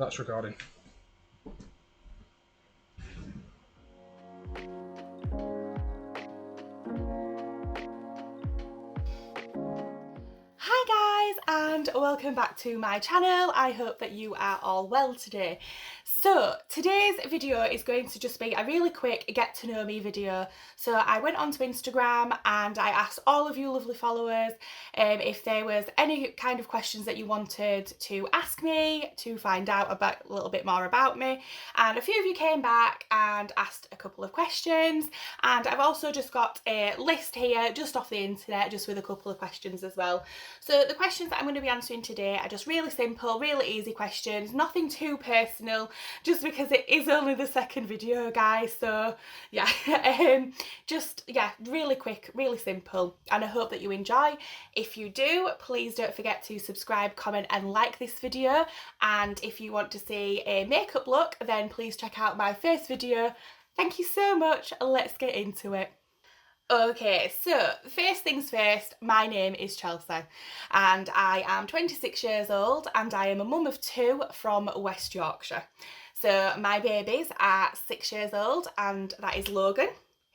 That's recording. Hi guys, and welcome back to my channel. I hope that you are all well today. So today's video is going to just be a really quick get to know me video. So I went onto Instagram and I asked all of you lovely followers if there was any kind of questions that you wanted to ask me to find out about a little bit more about me, and a few of you came back and asked a couple of questions, and I've also just got a list here just off the internet just with a couple of questions as well. So the questions that I'm going to be answering today are just really simple, really easy questions, nothing too personal, just because it is only the second video, guys. So yeah, really quick, really simple, and I hope that you enjoy. If you do, please don't forget to subscribe, comment and like this video, and if you want to see a makeup look, then please check out my first video. Thank you so much, let's get into it. Okay, so first things first, my name is Chelsea and I am 26 years old and I am a mum of two from West Yorkshire. So my babies are 6 years old and that is Logan,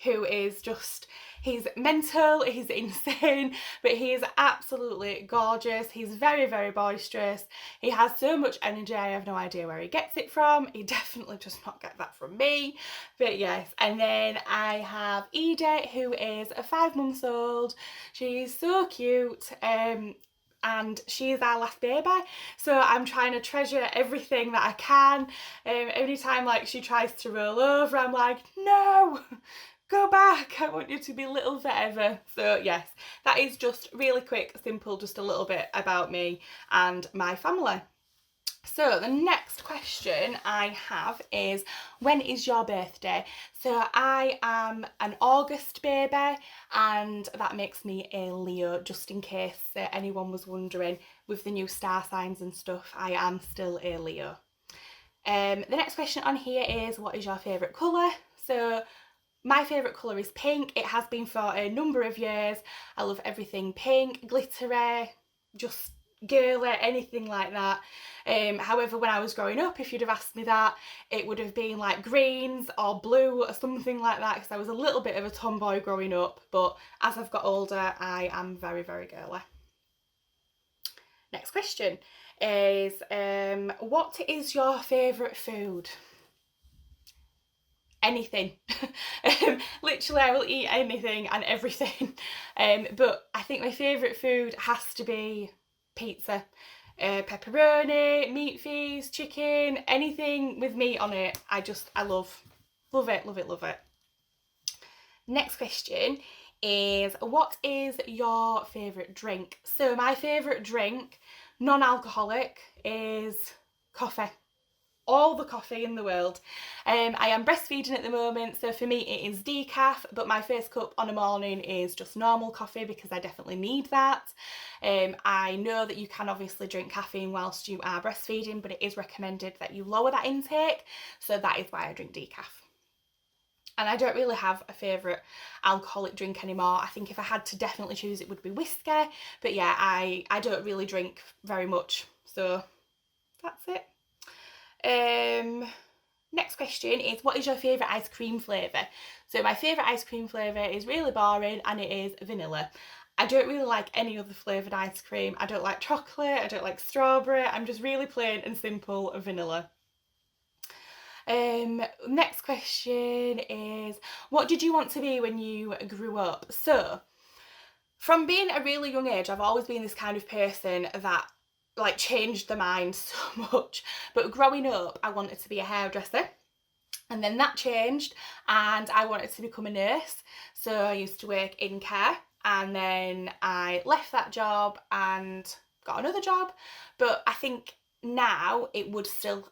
who is just, he's mental, he's insane, but he is absolutely gorgeous. He's very, very boisterous. He has so much energy, I have no idea where he gets it from. He definitely does not get that from me, but yes. And then I have Edie, who is 5 months old. She's so cute. And she's our last baby, so I'm trying to treasure everything that I can. Every time like she tries to roll over, I'm like, no, go back, I want you to be little forever. So yes, that is just really quick, simple, just a little bit about me and my family. So the next question I have is, when is your birthday? So I am an August baby and that makes me a Leo, just in case anyone was wondering. With the new star signs and stuff, I am still a Leo. The next question on here is, what is your favourite colour? So my favourite colour is pink. It has been for a number of years. I love everything pink, glittery, just girly, anything like that. However, when I was growing up, if you'd have asked me that, it would have been like greens or blue or something like that, because I was a little bit of a tomboy growing up, but as I've got older, I am very, very girly. Next question is, what is your favourite food? Anything. Literally, I will eat anything and everything. But I think my favourite food has to be pizza. Pepperoni, meat feast, chicken, anything with meat on it. I love it, love it, love it. Next question is, what is your favourite drink? So my favourite drink, non-alcoholic, is coffee. All the coffee in the world. I am breastfeeding at the moment, so for me it is decaf, but my first cup on a morning is just normal coffee because I definitely need that. I know that you can obviously drink caffeine whilst you are breastfeeding, but it is recommended that you lower that intake, so that is why I drink decaf. And I don't really have a favourite alcoholic drink anymore. I think if I had to definitely choose, it would be whiskey, but yeah, I don't really drink very much, so that's it. Next question is, what is your favourite ice cream flavour? So my favourite ice cream flavour is really boring and it is vanilla. I don't really like any other flavoured ice cream. I don't like chocolate, I don't like strawberry. I'm just really plain and simple vanilla. Next question is, what did you want to be when you grew up? So from being a really young age, I've always been this kind of person that like changed the mind so much, but growing up I wanted to be a hairdresser, and then that changed and I wanted to become a nurse. So I used to work in care, and then I left that job and got another job, but I think now I would still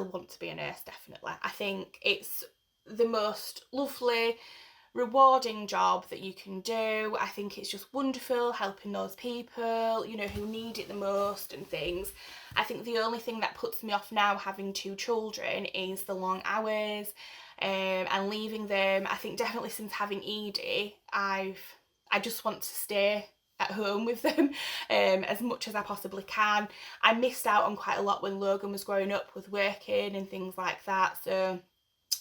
want to be a nurse, definitely. I think it's the most lovely, rewarding job that you can do. I think it's just wonderful helping those people, you know, who need it the most and things. I think the only thing that puts me off now having two children is the long hours and leaving them. I think definitely since having Edie, I just want to stay at home with them as much as I possibly can. I missed out on quite a lot when Logan was growing up with working and things like that, so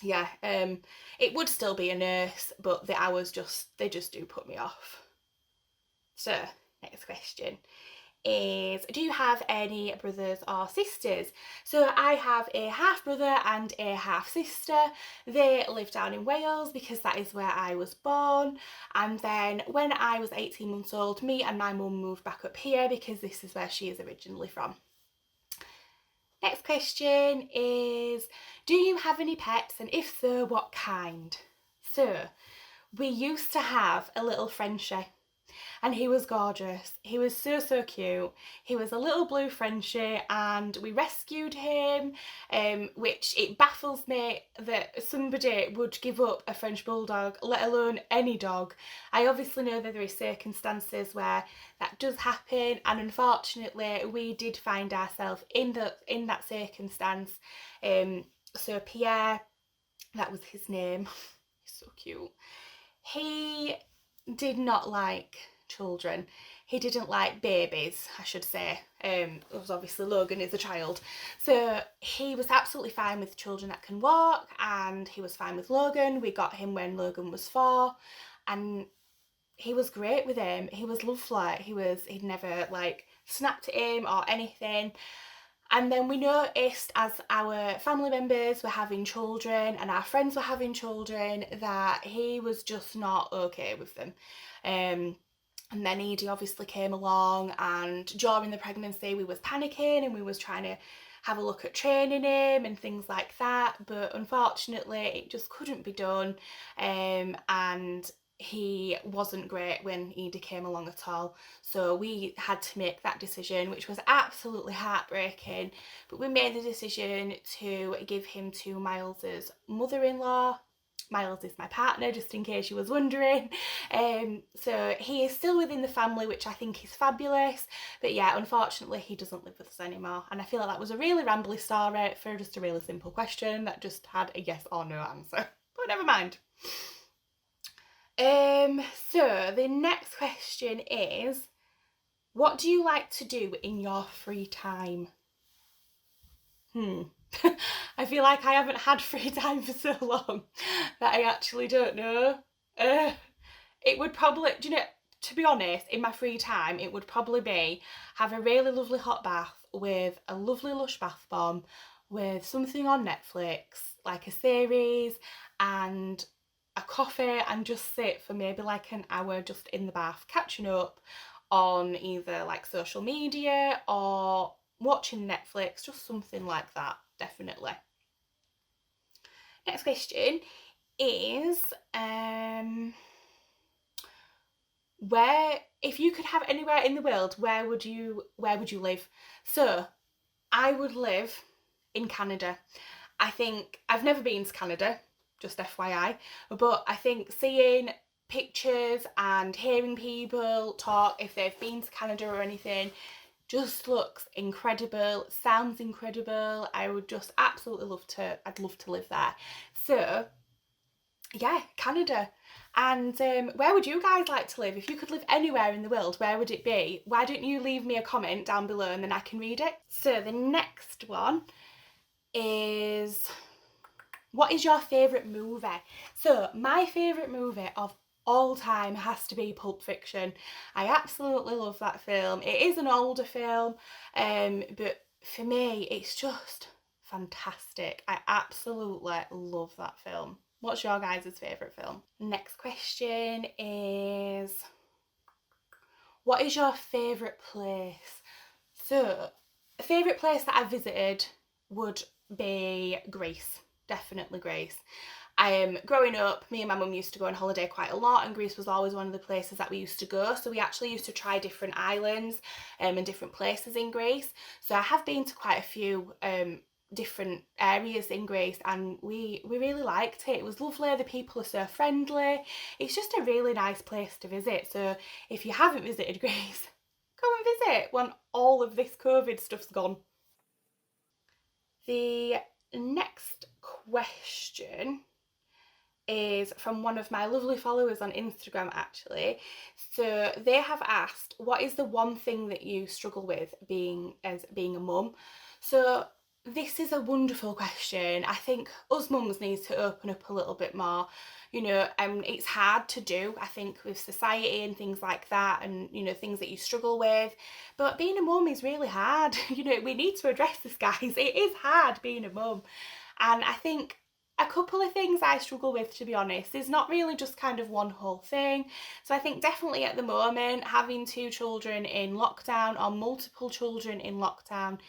yeah, it would still be a nurse, but the hours they just do put me off. So next question is, do you have any brothers or sisters? So I have a half brother and a half sister. They live down in Wales because that is where I was born, and then when I was 18 months old, me and my mum moved back up here because this is where she is originally from. Next question is, do you have any pets, and if so, what kind? So we used to have a little Frenchie, and he was gorgeous. He was so cute. He was a little blue Frenchie, and we rescued him, which it baffles me that somebody would give up a French bulldog, let alone any dog. I obviously know that there are circumstances where that does happen, and unfortunately we did find ourselves in that circumstance. So Pierre, that was his name. He's so cute. He did not like children. He didn't like babies, I should say. It was obviously Logan is a child. So he was absolutely fine with children that can walk, and he was fine with Logan. We got him when Logan was 4, and he was great with him. He was lovely. He'd never like snapped at him or anything. And then we noticed as our family members were having children and our friends were having children that he was just not okay with them. And then Edie obviously came along, and during the pregnancy we was panicking and we was trying to have a look at training him and things like that, but unfortunately it just couldn't be done, and he wasn't great when Edie came along at all. So we had to make that decision, which was absolutely heartbreaking, but we made the decision to give him to Miles's mother-in-law. Miles is my partner, just in case you was wondering. So he is still within the family, which I think is fabulous, but yeah, unfortunately he doesn't live with us anymore, and I feel like that was a really rambly story for just a really simple question that just had a yes or no answer, but never mind. So the next question is, what do you like to do in your free time? I feel like I haven't had free time for so long that I actually don't know. It would probably, do you know, to be honest, in my free time, it would probably be have a really lovely hot bath with a lovely Lush bath bomb, with something on Netflix, like a series, and a coffee, and just sit for maybe like an hour just in the bath, catching up on either like social media or watching Netflix, just something like that, definitely. Next question is, where, if you could have anywhere in the world, where would you live? So I would live in Canada. I think I've never been to Canada, just FYI, but I think seeing pictures and hearing people talk if they've been to Canada or anything just looks incredible, sounds incredible. I would just absolutely I'd love to live there. So yeah, Canada. And where would you guys like to live? If you could live anywhere in the world, where would it be? Why don't you leave me a comment down below and then I can read it? So the next one is, what is your favourite movie? So my favourite movie of all time has to be Pulp Fiction. I absolutely love that film. It is an older film, but for me it's just fantastic. I absolutely love that film. What's your guys' favourite film? Next question is, what is your favourite place? So a favourite place that I've visited would be Greece. Definitely Greece. Growing up, me and my mum used to go on holiday quite a lot, and Greece was always one of the places that we used to go. So we actually used to try different islands and different places in Greece. So I have been to quite a few different areas in Greece, and we really liked it. It was lovely. The people are so friendly. It's just a really nice place to visit. So if you haven't visited Greece, go and visit when all of this COVID stuff's gone. The next question is from one of my lovely followers on Instagram actually. So they have asked, what is the one thing that you struggle with being a mum? So this is a wonderful question. I think us mums need to open up a little bit more. You know, it's hard to do, I think, with society and things like that, and, you know, things that you struggle with. But being a mum is really hard. You know, we need to address this, guys. It is hard being a mum. And I think a couple of things I struggle with, to be honest, is not really just kind of one whole thing. So I think definitely at the moment, having 2 children in lockdown or multiple children in lockdown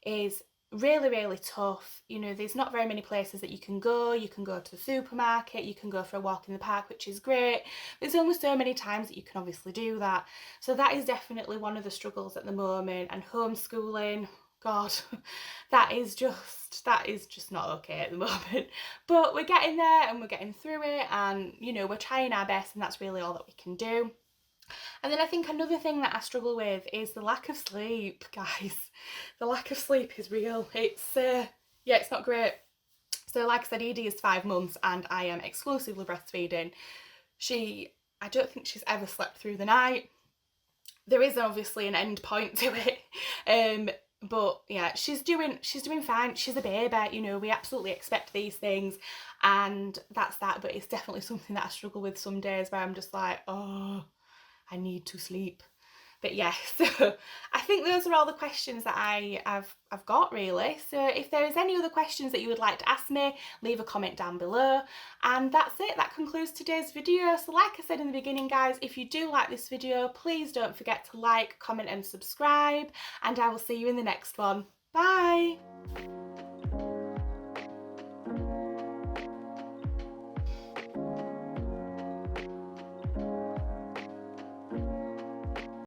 is really, really tough. You know, there's not very many places that you can go. You can go to the supermarket, you can go for a walk in the park, which is great. There's only so many times that you can obviously do that. So that is definitely one of the struggles at the moment. And homeschooling, God, that is just not okay at the moment. But we're getting there and we're getting through it, and, you know, we're trying our best, and that's really all that we can do. And then I think another thing that I struggle with is the lack of sleep, guys. The lack of sleep is real. It's it's not great. So like I said, Edie is 5 months and I am exclusively breastfeeding. I don't think she's ever slept through the night. There is obviously an end point to it. But yeah, she's doing fine. She's a baby, you know, we absolutely expect these things, and that's that. But it's definitely something that I struggle with some days, where I'm just like, oh, I need to sleep. But yeah, so I think those are all the questions that I've got really. So if there is any other questions that you would like to ask me, leave a comment down below. And that's it, that concludes today's video. So like I said in the beginning, guys, if you do like this video, please don't forget to like, comment and subscribe, and I will see you in the next one. Bye!